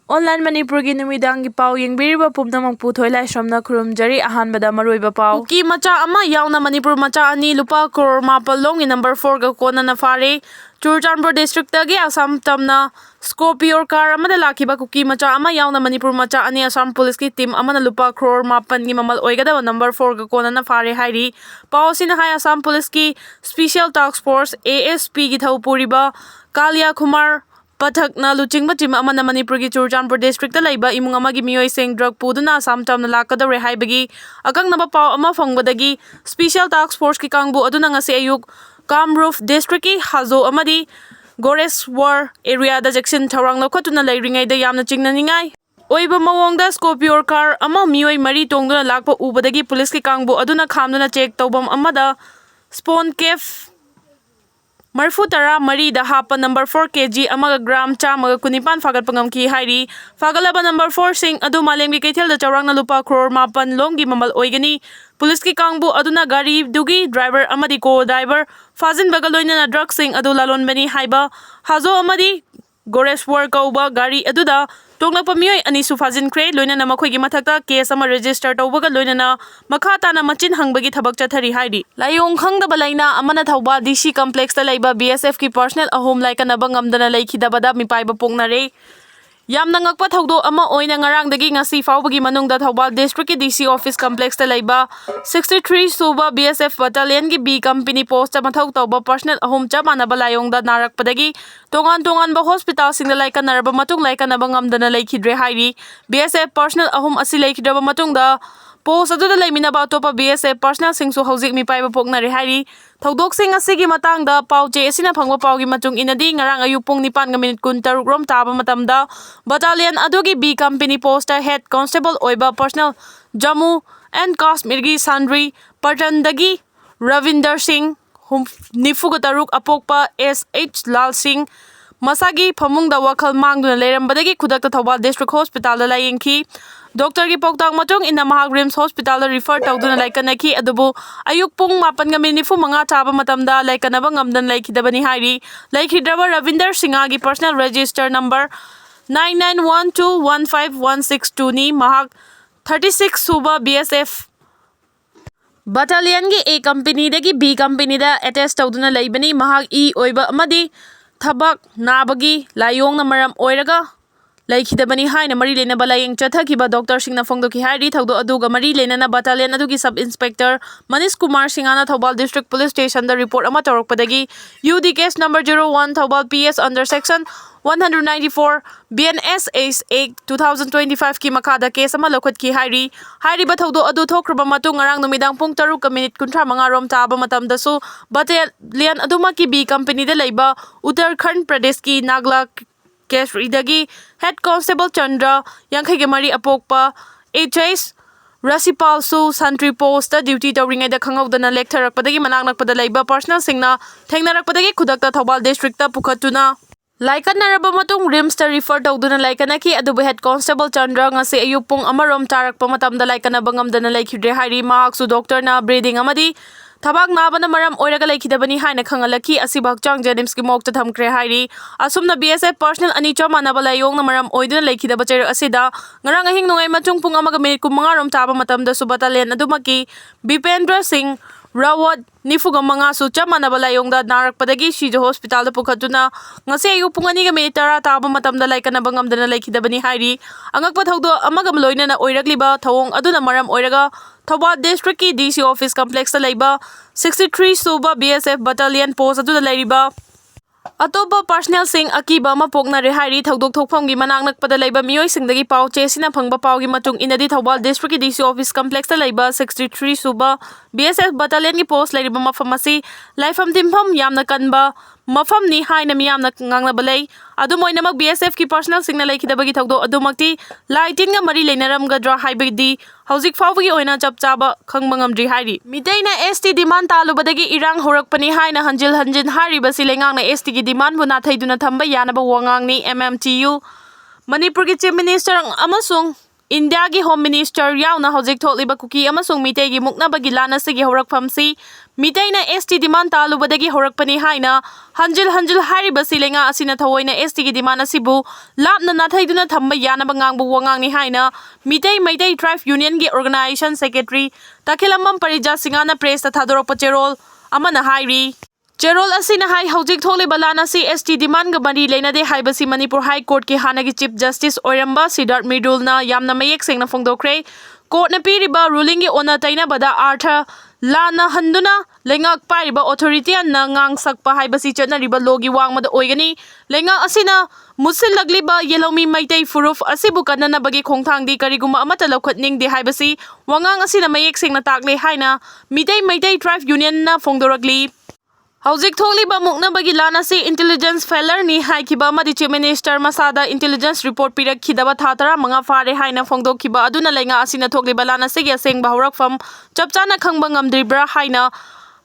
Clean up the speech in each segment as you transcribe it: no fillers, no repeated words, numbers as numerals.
Online Manipuri numidangi pau yengbiriba pumnamang puthoi lai somna khurumjari ahanbada maruiba pau. Kuki macha ama yauna Manipur macha ani lupa crore mapal longi number 4 ga kona na fare. Churchandpur district tagi Assam tamna Scorpio car amada lakiba kuki macha ama yauna Manipur macha ani Assam police ki team amana lupa crore mapan gi mamal oigada number 4 ga kona na fare hairi. Pau sina hai Assam police ki special task force ASP gi thaupuriba Kalia Kumar Pathak na luching team amana Manipur ki Churchandpur district ta laiba imung amagi miyoi sing drug puduna Assam tamna lakadare haibagi akang naba pau ama fangbadagi special task force ki kangbu aduna ngasi ayuk Kamruf district ki Hazo amadi Gores War area da Jackson Tharang lokotuna lairingai da yamna chingnaningai Oiba mawongda Scorpio car ama miyoi mari tongduna lakpa ubadagi police ki kangbu aduna khamduna check tawbam amada Spawn Cave Marfutara Mari da hapa number 4 kg amaga gram chamaga kunipan fagat pangam ki hairi fagalaba number 4 sing adu malem gi kethel da chawrang na lupa crore mapan longi mamal oigani police ki kangbu aduna gari dugi driver amadi ko driver fazin bagaloina na drug sing adu lalon bani haiba hazo amadi Gores war kauba gari aduda tongna pamiyoi ani su fazin kre loina na makhoi gi mathakta case ama register tawbaga loina na makhata na machin hangbagi thabak chathari haidi layong khangda balaina amana thauba DC complex ta laiba BSF ki personnel ahom laika na bangam dana laikhidabada mipaiba pongnare yamna ngakpa thaudo ama oina ngarang dagi ngasi faubagi manungda Thobal district ki DC office complex ta laiba 63 suba BSF battalion ki B company post ta mathau tawba personnel ahom cha manaba layong da narak padagi tongan ba hospital sing laika naraba matung laika na bangam dana laikhidre hairi BSF personnel ahom asi laikhidraba matung da post adu da laimina ba topa BSF personnel sing su hojik mi paiba poknare hairi thaudok sing asigi matang da pauche asina phangba paugi matung inadi ngarang ayuk pung 9:36 rom taba matamda battalion adugi B company post head constable oiba personnel Jammu and Kashmir gi Sandri Patandagi Ravinder Singh Nifuga Taruk apokpa SH Lal Singh Masagi phamungda wakhal mangduna leirambadagi khudakta Thobal district hospital da layengki Doctor ki pokdang matung ina Mahag Rims hospital refer tawduna laikanaki adubu ayuk pung 9:45 chaba matamda laikanaba ngamdan laikhidabani hairi laikhidraba Ravinder Singha gi personal register number 99121516 ni Mahag 36 suba BSF battalion gi A company dagi B company da attach tawduna laibani Mahag E oiba amadi thabak nabagi layong na maram oiraga laikhidabani haina mari lena balayeng chathakiba doctor singna phongdoki hairi thaudo aduga mari lena na battalion adugi sub inspector Manish Kumar Singhana Thobal district police station da report ama torokpadagi UD case number 01 Thobal PS under section 194 BNS Ace 8 2025 ki makada case ama lokot ki hairi ba thaudo adu thokraba matung ngarang numidang pung 3:35 rom taba matamda su battalion aduma ki B company da laiba Uttarakhand Pradesh ki Nagla case ridagi head constable Chandra Yankhai Mari apokpa HS Rasipal su santri post duty tawringai da khangawdana lektharakpadagi manaknakpada laiba personal singna thengnarakpadagi khudakta Thobal district ta pukhatuna laikanaraba matung rims ta refer tawduna laikanaki adubu head constable Chandra ngasi ayupung amarom tarakpa matamda laikana bangamdana laikhidre hairi mahaksu doctor na breathing amadi Thabak nabana maram oiraga laikhidabani haina khangalaki asibak chang janims ki mokta thamkre hairi asumna BSF personnel ani chama nabala yong na maram oiduna laikhidaba chair asida ngarang ahing nungai machung pung amaga minute 5 rom taba matamda su battalion adumaki Bipendra Singh Rawat nifuga manga su chama nabala yong da narakpadagi Shija hospital da pukhatuna ngasi ayu pung 2:10 taba matamda laikana bangamdana laikhidabani hairi angakpa thaudo amaga maloina na oiragliba thawong aduna maram oiraga Thobal district ki DC office complex ta laiba 63 suba BSF battalion post adu da laiba atoba personnel sing akiba ma pokna rehairi thaudok thokpham gi manaknak pada laiba miyoi singdagi pau chesina phangba pau gi matung inadi Thobal district ki DC office complex ta laiba 63 suba BSF battalion gi post laiba mafam asi laifam timpham yamna kanba mafam ni haina miyamna ngangna balai adu moinamak BSF ki personnel singna laikhidabagi thaudo adumakti lighting ga mari leinaram ga dra haibidi hauzik fawgi oina chapchaba khangmangamdri hairi mitaina ST demand talubadagi irang horakpani haina hanjin hari basi lengang na ST ki demand bu na thaiduna thamba yanaba wangang ni MMTU Manipur ki chief minister amasung India's Home Minister yauna hojik thokliba Kuki Amasu Mitegi Muknabagi Lana Sigi Horakfamsi Mitaina ST demand talubadagi Horakpani Haina Hanjil Hariba Silenga Asina Tawaina ST demand Sibu Lapna Nathaiduna Tamba Yana Bangang Buwangang Haina Mitei Maitei Tribe Union Gi Organization Secretary Takilamam Parija Singana Press Tadoro Pacherol Amana Hairi Cherol asina hai hojik thole balana si ST demand ga mari leina de haibasi Manipur High Court ki hanagi Chief Justice Oiramba Siddharth Mirdul na yamna mayek sengna phongdokre court na piriba ruling gi ona taina bada artha lana handuna lengak pariba authority na ngang sakpa haibasi chatna riba logi wangma da oigani lenga asina musil lagliba yelomi maitei furuf asibu kanana bagi khongthang di kariguma amata lokhatning de haibasi wangang asina mayek sengna takle haina mitei tribe union na phongdoragli Hojik thokliba muknabagi lana si intelligence failure ni haikiba amadi Chief Minister masada intelligence report pirak khidaba thatara manga fare haina phongdokhiba aduna lenga asina thokliba lana si gi asengba horakfam chapchana khangba ngamdribra haina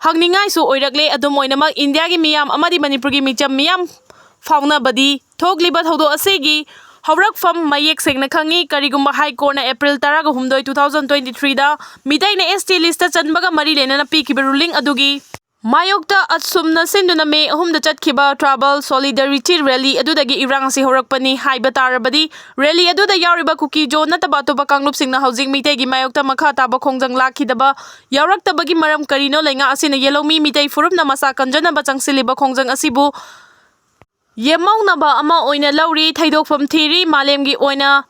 hangningai su oirakle adum oinamak India gi miyam amadi Manipur gi micham miyam fauna badi thokliba thodo asegi Horakfam mayek sengna khangi karigumba High Court na April 18 2023 da mitai na ST list chanbaga mari lena na pikiba ruling adugi Mayokta at sumna sinduna me ahumda chatkiba Tribal Solidarity Rally adudagi irang si horakpani haiba tarabadi rally aduda yauriba Kuki Jo nataba toba kanglup singna housing mitegi mayokta makha taba khongjang lakhidaba yauraktabagi maram karino lenga asina yelomi mitei furupna masa kanjana bachangsiliba khongjang asibu yemaunaba ama oina lauri thaidokfam thiri malemgi oina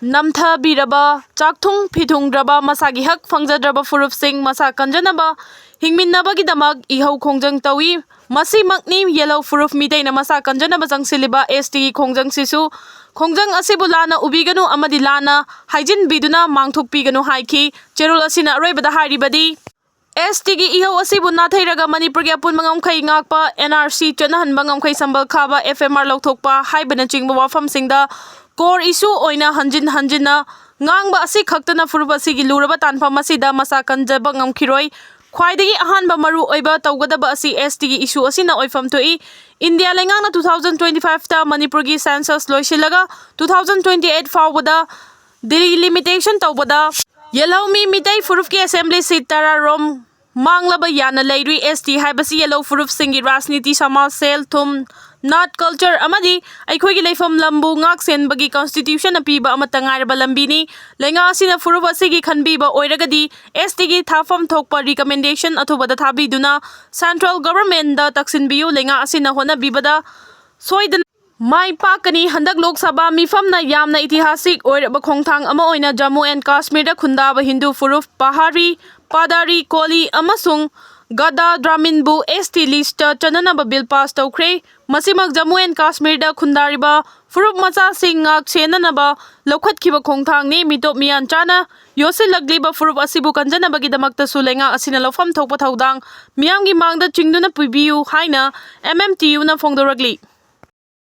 Namtha biraba chakthung phithung draba masagi hak phangjadraba furup sing masa kanjanaba hingminnabagi damak ihau khongjang tawi masi makni yellow furup mitei na masa kanjanaba changsiliba ST khongjang sisu khongjang asibu lana ubiganu amadi lana haijin biduna mangthuk piganu haiki cherul asina aroibada haribadi ST gi ihau asibu nathairaga Manipur gi apun mangam khai ngakpa NRC chana han bangam khai sambal khaba FMR lokthokpa haibana chingba wafam singda core issue oina hanjina ngangba asi khaktana furuba sigi luraba tanfa masida masa kanjaba ngamkhiroi khwaidagi ahanba maru oiba tawgadaba asi ST gi issue asina oifam toi India lengana 2025 ta Manipur gi census loisilaga 2028 fawbada delimitation tawbada yellow mi mitei furuf ki assembly seat tara rom manglaba yana leiri ST haibasi yellow furuf singi rajniti sama sel thum not culture amadi aikhoigi leifam lambu ngak sen bagi constitution apiba amata ngairaba lambini lenga asina furuba sigi khanbiba oiragadi ST gi thafam thokpa recommendation athubada thabi duna central government da taksin biu lenga asina hona bibada soidan mai pakani handak lok sabha mifam na yamna itihasik oiraba khongthang ama oina Jammu and Kashmir da khundaba Hindu furuf Pahari Padari Koli amasung Gada Draminbu ST list chananaba bill pass tawkre masimak Jammu and Kashmir da khundariba furup macha singak chenanaba lokhatkhiba khongthang ni mitop mian chana yosil lagliba furup asibu kanjanabagi damakta sulenga asina lofam thokpa thodang miyamgi mangda chingduna pubiu haina MMTU na phongdoragli